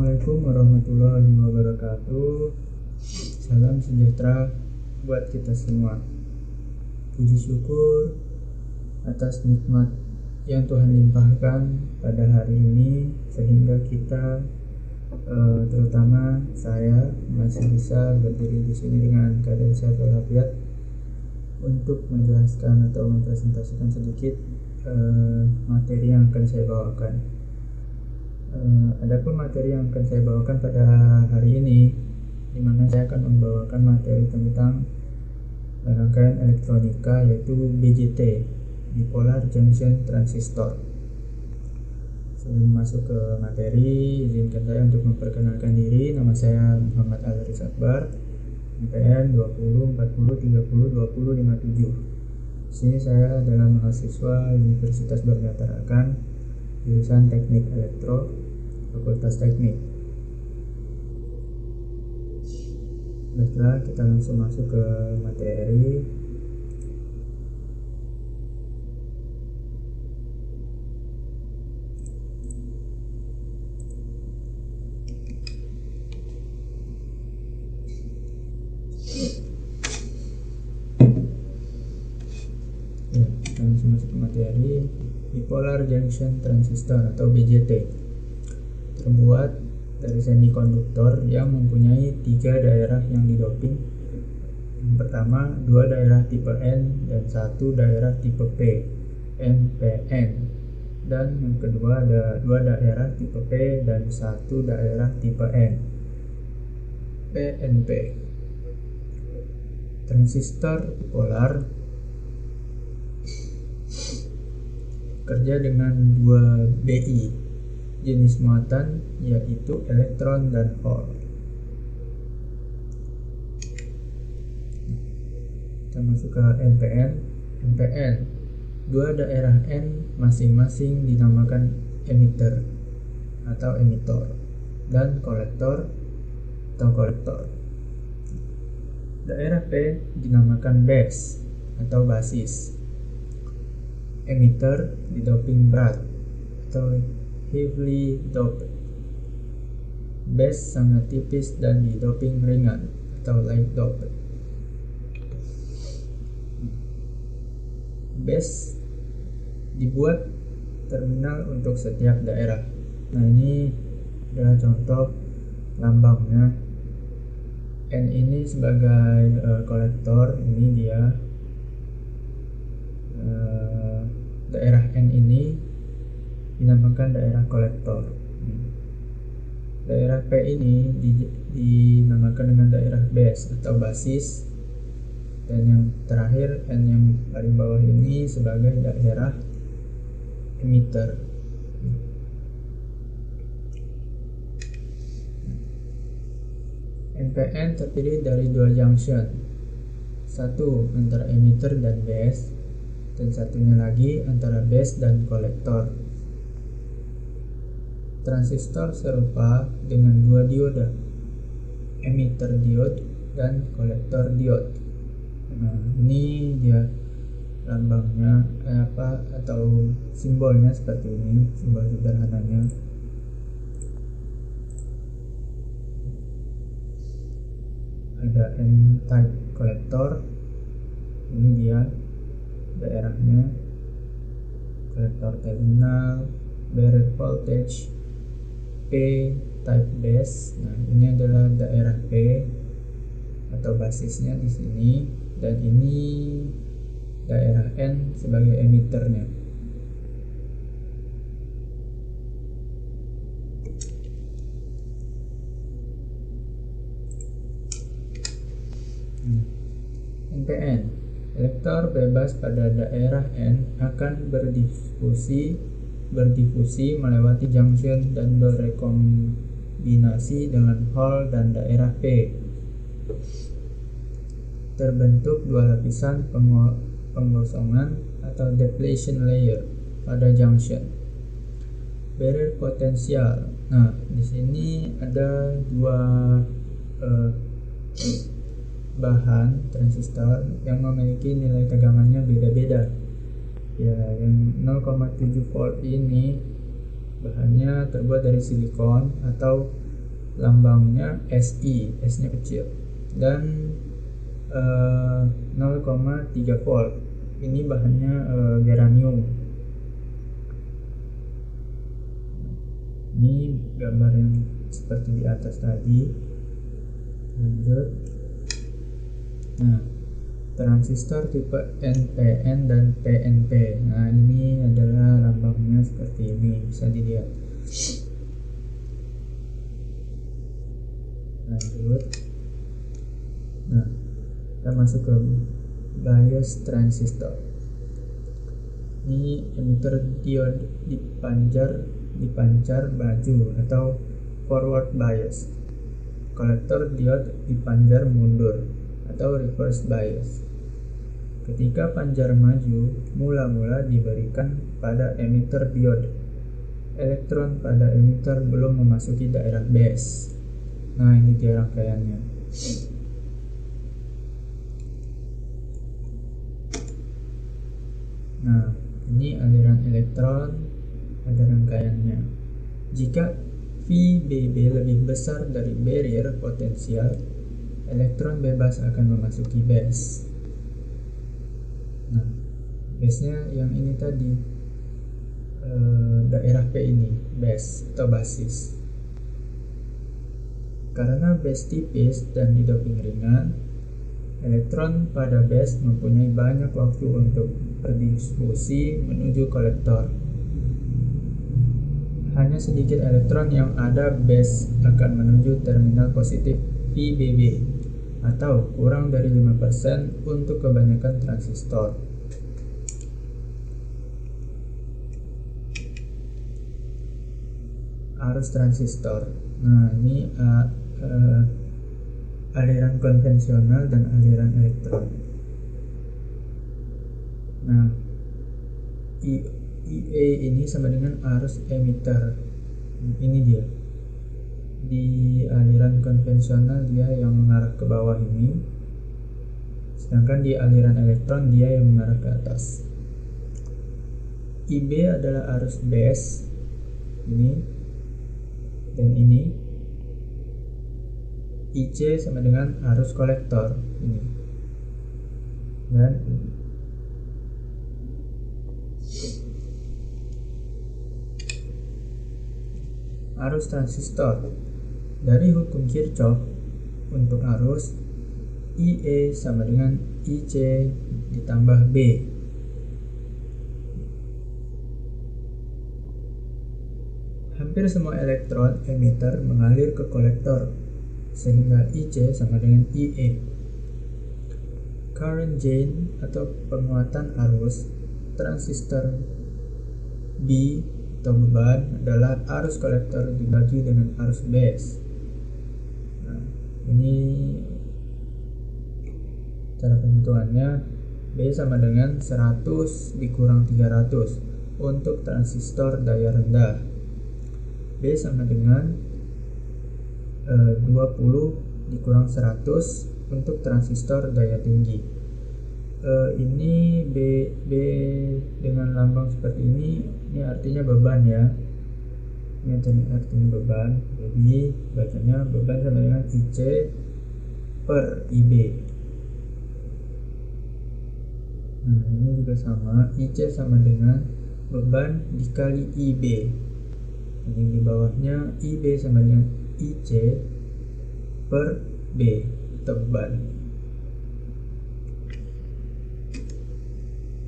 Assalamualaikum warahmatullahi wabarakatuh. Salam sejahtera buat kita semua. Puji syukur atas nikmat yang Tuhan limpahkan pada hari ini, sehingga kita terutama saya masih bisa berdiri di sini dengan keadaan sehat walafiat untuk menjelaskan atau mempresentasikan sedikit materi yang akan saya bawakan. Adapun materi yang akan saya bawakan pada hari ini, di mana saya akan membawakan materi tentang rangkaian elektronika, yaitu BJT, Bipolar Junction Transistor. Sebelum masuk ke materi, izinkan saya untuk memperkenalkan diri. Nama saya Muhammad Al-Haris Akbar, MPN 20 40 30 20 57. Di sini saya adalah mahasiswa Universitas Bernata Rakan, jurusan Teknik Elektro, Fakultas Teknik. Baiklah, kita langsung masuk ke materi. Kita langsung masuk ke materi. Bipolar Junction Transistor atau BJT terbuat dari semikonduktor yang mempunyai 3 daerah yang didoping. Yang pertama, 2 daerah tipe N dan 1 daerah tipe P, NPN. Dan yang kedua ada 2 daerah tipe P dan 1 daerah tipe N, PNP. Transistor bipolar kerja dengan 2 BI jenis muatan, yaitu elektron dan hole. Kita masuk ke NPN. NPN, 2 daerah N masing-masing dinamakan emitter atau emitor, dan kolektor atau kolektor. Daerah P dinamakan base atau basis. Emitter didoping berat atau heavily doped. Base sangat tipis dan didoping ringan atau light doped. Base dibuat terminal untuk setiap daerah. Nah, ini adalah contoh lambangnya. N ini sebagai kolektor, ini dia daerah N ini dinamakan daerah kolektor. Daerah P ini dinamakan dengan daerah base atau basis, dan yang terakhir N yang paling bawah ini sebagai daerah emitter. NPN terdiri dari 2 junction, satu antara emitter dan base, dan satunya lagi antara base dan kolektor. Transistor serupa dengan 2 dioda, emitter diode dan kolektor diode. Nah, ini dia lambangnya atau simbolnya seperti ini, simbol sederhananya. Ada N-type kolektor, ini dia daerahnya, kolektor terminal, barrier voltage, P type base. Nah, ini adalah daerah P atau basisnya di sini, dan ini daerah N sebagai emitternya. NPN, elektor bebas pada daerah N akan berdifusi melewati junction dan berekombinasi dengan hole dan daerah P. Terbentuk 2 lapisan penggosongan atau depletion layer pada junction. Barrier potensial. Nah, di sini ada 2 bahan transistor yang memiliki nilai tegangannya beda-beda. Ya, yang 0,7 volt ini bahannya terbuat dari silikon atau lambangnya SI, S-nya kecil, dan 0,3 volt. Ini bahannya geranium. Ini gambar yang seperti di atas tadi. Lanjut. Nah, transistor tipe NPN dan PNP. Nah, ini adalah lambangnya seperti ini, bisa dilihat. Lanjut. Nah, kita masuk ke bias transistor. Ini emitter diode dipancar baju atau forward bias. Kolektor diode dipanjar mundur atau reverse bias. Ketika panjar maju, mula-mula diberikan pada emitter diode. Elektron pada emitter belum memasuki daerah base. Nah, ini dia rangkaiannya. Nah, ini aliran elektron, ada rangkaiannya. Jika VBB lebih besar dari barrier potensial, elektron bebas akan memasuki base. Nah, base-nya yang ini tadi, daerah P ini, base atau basis. Karena base tipis dan didoping ringan, elektron pada base mempunyai banyak waktu untuk berdiskusi menuju kolektor. Hanya sedikit elektron yang ada base akan menuju terminal positif VBB, atau kurang dari 5% untuk kebanyakan transistor. Arus transistor. Nah, ini aliran konvensional dan aliran elektron. Nah, IA ini sama dengan arus emitter. Ini dia. Di aliran konvensional dia yang mengarah ke bawah ini, sedangkan di aliran elektron dia yang mengarah ke atas. IB adalah arus base ini dan ini. IC sama dengan arus kolektor ini dan ini. Arus transistor. Dari hukum Kirchhoff, untuk arus IE sama dengan IC ditambah B. Hampir semua elektron emitter mengalir ke kolektor, sehingga IC sama dengan IE. Current gain atau penguatan arus transistor B atau beban adalah arus kolektor dibagi dengan arus base. Nah, ini cara penghitungannya. B sama dengan 100 dikurang 300 untuk transistor daya rendah. B sama dengan 20 dikurang 100 untuk transistor daya tinggi. Ini B dengan lambang seperti ini artinya beban ya. Ini artinya beban. Jadi bacanya beban sama dengan IC per IB. Nah, ini juga sama, IC sama dengan beban dikali IB. Ini di bawahnya IB sama dengan IC per B atau beban.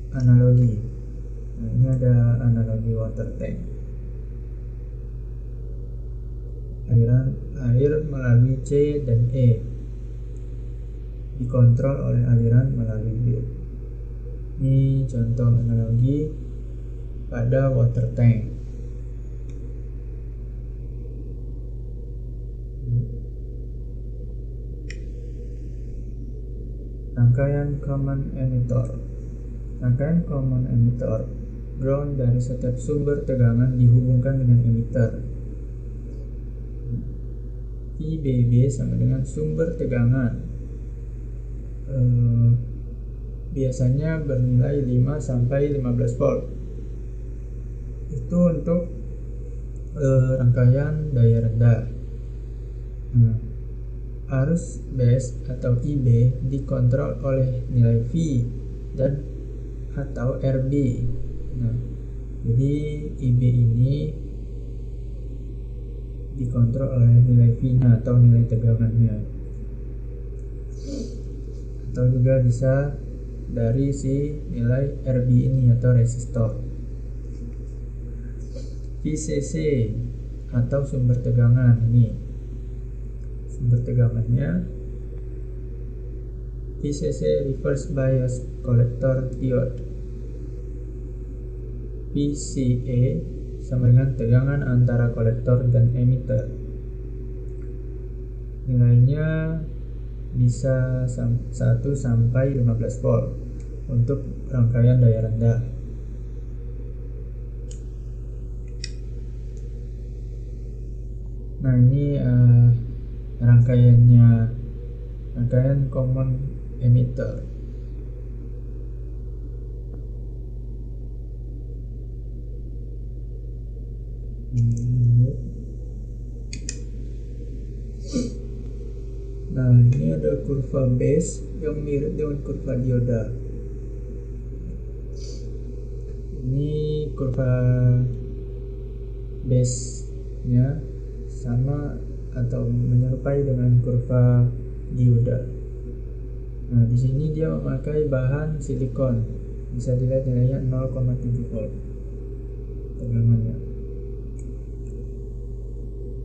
Analogi. Nah, ini ada analogi water tank. Aliran air melalui C dan E dikontrol oleh aliran melalui B. Ini contoh analogi pada water tank. Rangkaian common emitter. Rangkaian common emitter, ground dari setiap sumber tegangan dihubungkan dengan emitter. VBB sama dengan sumber tegangan. Biasanya bernilai 5 sampai 15 volt. Itu untuk rangkaian daya rendah. Nah, arus base atau IB dikontrol oleh nilai V dan atau RB. Nah, jadi IB ini dikontrol oleh nilai V-nya atau nilai tegangannya, atau juga bisa dari si nilai RB ini atau resistor. VCC atau sumber tegangan, ini sumber tegangannya VCC reverse bias collector diode. VCA sama dengan tegangan antara kolektor dan emitter. Nilainya bisa 1 sampai 15 volt untuk rangkaian daya rendah. Nah, ini rangkaian common emitter. Nah, ini ada kurva base yang mirip dengan kurva dioda. Ini kurva base-nya sama atau menyerupai dengan kurva dioda. Nah, di sini dia memakai bahan silikon. Bisa dilihat nilainya 0,7 volt tegangannya.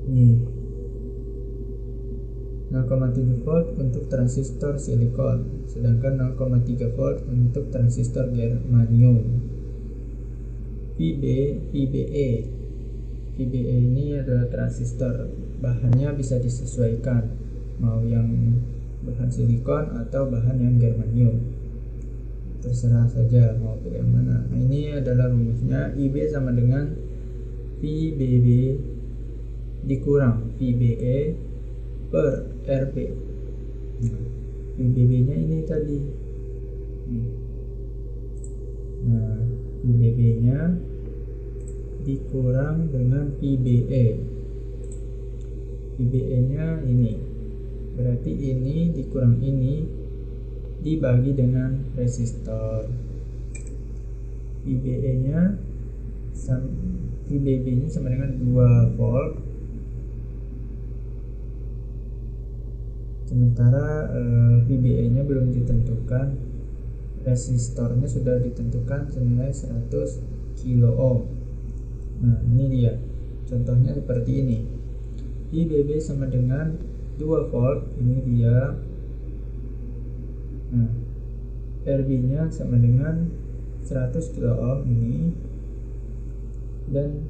Nih, 0,7 volt untuk transistor silikon, sedangkan 0,3 volt untuk transistor germanium. VBE ini adalah transistor, bahannya bisa disesuaikan, mau yang bahan silikon atau bahan yang germanium, terserah saja mau pilih yang mana. Nah, ini adalah rumusnya, IB sama dengan VBB dikurang VBE per RB. VBB nya ini tadi. Nah, VBB nya dikurang dengan VBE. VBE nya ini, berarti ini dikurang ini dibagi dengan resistor. VBE nya VBB nya sama dengan 2 volt, sementara VBE nya belum ditentukan, resistornya sudah ditentukan senilai 100 kilo ohm. Nah, ini dia contohnya seperti ini. VBB sama dengan 2 volt, ini dia. Nah, RB nya sama dengan 100 kilo ohm ini, dan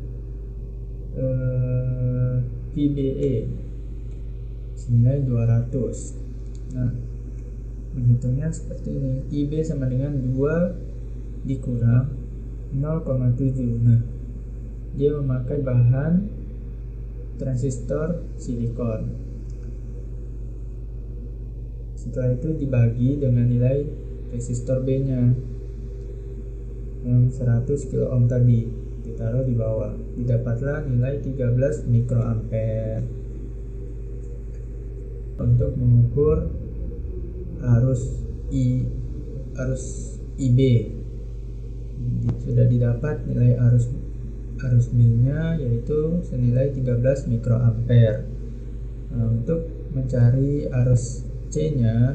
VBE senilai 200. Nah, menghitungnya seperti ini. IB sama dengan 2 dikurang 0,7. Nah, dia memakai bahan transistor silikon. Setelah itu dibagi dengan nilai resistor B nya yang 100 kilo ohm tadi, ditaruh di bawah, didapatlah nilai 13 mikroampere. Untuk mengukur arus IB sudah didapat nilai arus B nya yaitu senilai 13 mikroampere. Nah, untuk mencari arus C nya,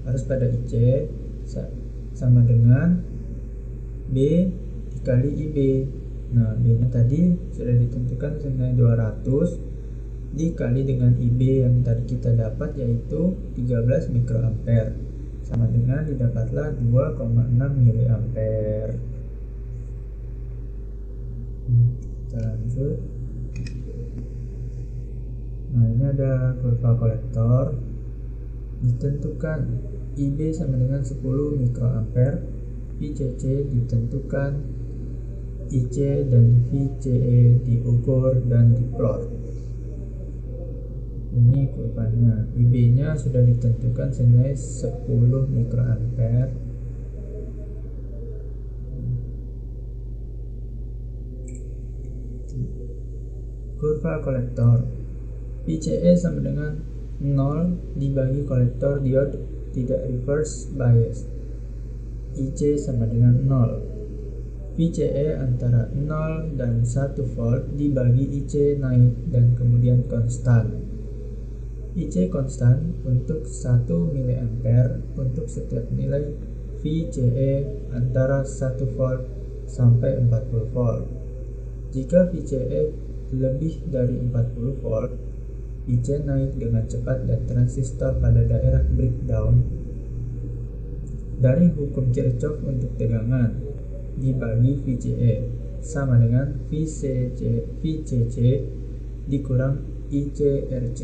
arus pada IC sama dengan B dikali IB. Nah, B nya tadi sudah ditentukan senilai 200 dikali dengan IB yang tadi kita dapat yaitu 13 mikroampere, sama dengan didapatlah 2,6 miliampere. Kita lanjut. Nah, ini ada kurva kolektor, ditentukan IB sama dengan 10 mikroampere, ICC ditentukan, IC dan VCE diukur dan diplot. Ini kurvanya. IB nya sudah ditentukan senilai 10 mikroampere. Kurva kolektor VCE sama dengan 0 dibagi kolektor diode tidak reverse bias. IC sama dengan 0. VCE antara 0 dan 1 volt dibagi IC naik dan kemudian konstan. IC konstan untuk 1 mA untuk setiap nilai VCE antara 1 volt sampai 40 volt. Jika VCE lebih dari 40 volt, IC naik dengan cepat dan transistor pada daerah breakdown. Dari hukum Kirchhoff untuk tegangan dibagi VCE sama dengan VCC dikurang ICRC.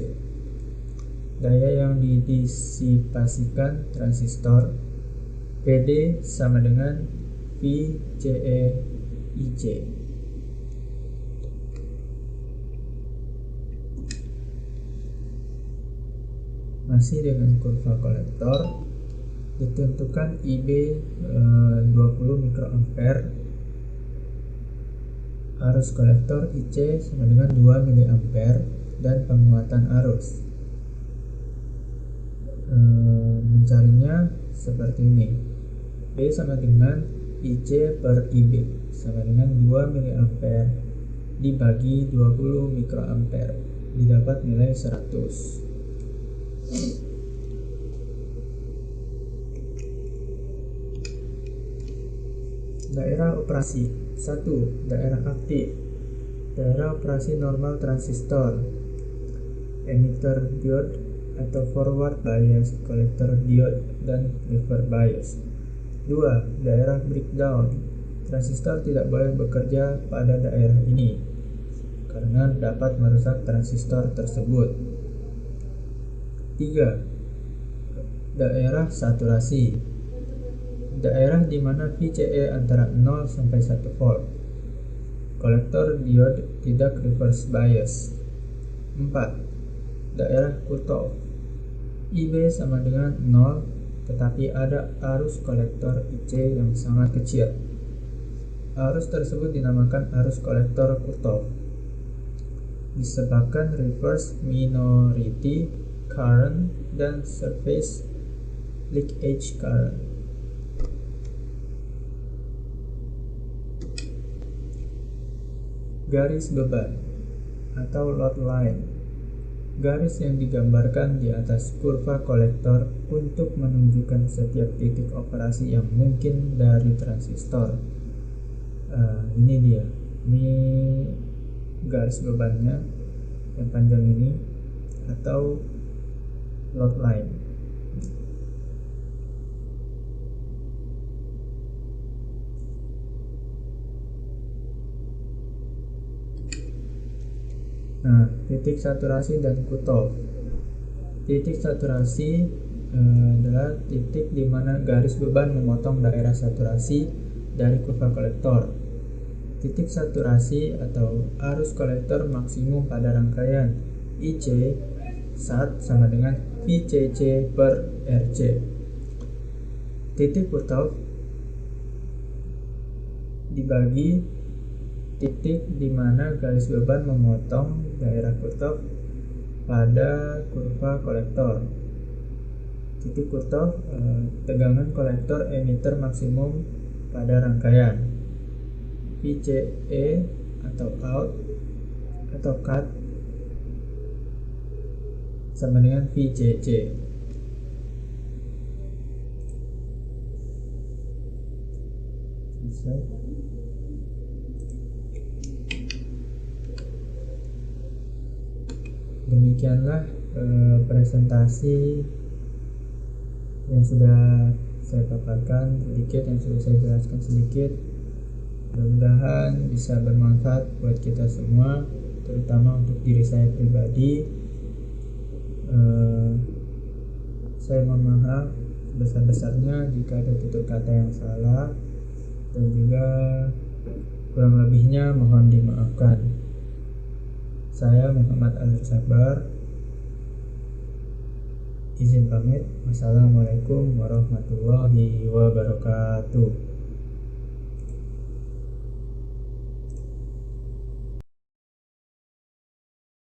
Daya yang didisipasikan transistor PD sama dengan VCE IC. Masih dengan kurva kolektor, ditentukan IB 20 mikroampere, arus kolektor IC sama dengan 2 mA dan penguatan arus. Mencarinya seperti ini. B sama dengan IC per IB sama dengan 2 mA dibagi 20 mikroampere, didapat nilai 100. Daerah operasi 1. Daerah aktif. Daerah operasi normal transistor, emitter diode atau forward bias, kolektor diode, dan reverse bias. 2. Daerah breakdown. Transistor tidak boleh bekerja pada daerah ini karena dapat merusak transistor tersebut. 3. Daerah saturasi. Daerah di mana VCE antara 0 sampai 1 volt. Kolektor diode tidak reverse bias. 4. Daerah cutoff. IB sama dengan 0, tetapi ada arus kolektor IC yang sangat kecil. Arus tersebut dinamakan arus kolektor cutoff. Disebabkan reverse minority current dan surface leakage current. Garis beban atau load line. Garis yang digambarkan di atas kurva kolektor untuk menunjukkan setiap titik operasi yang mungkin dari transistor. Ini dia. Ini garis bebannya yang panjang ini atau load line. Nah, titik saturasi dan cutoff. Titik saturasi adalah titik di mana garis beban memotong daerah saturasi dari kurva kolektor. Titik saturasi atau arus kolektor maksimum pada rangkaian IC SAT sama dengan VCC per RC. Titik cutoff dibagi titik di mana garis beban memotong daerah cutoff pada kurva kolektor. Titik cutoff tegangan kolektor emitter maksimum pada rangkaian. VCE atau out atau cut sama dengan VCC. Demikianlah presentasi yang sudah saya paparkan sedikit, yang sudah saya jelaskan sedikit. Mudah-mudahan bisa bermanfaat buat kita semua, terutama untuk diri saya pribadi. Saya mohon maaf sebesar-besarnya jika ada tutur kata yang salah, dan juga kurang lebihnya mohon dimaafkan. Saya Muhammad Al-Sabar, izin pamit. Wassalamualaikum warahmatullahi wabarakatuh.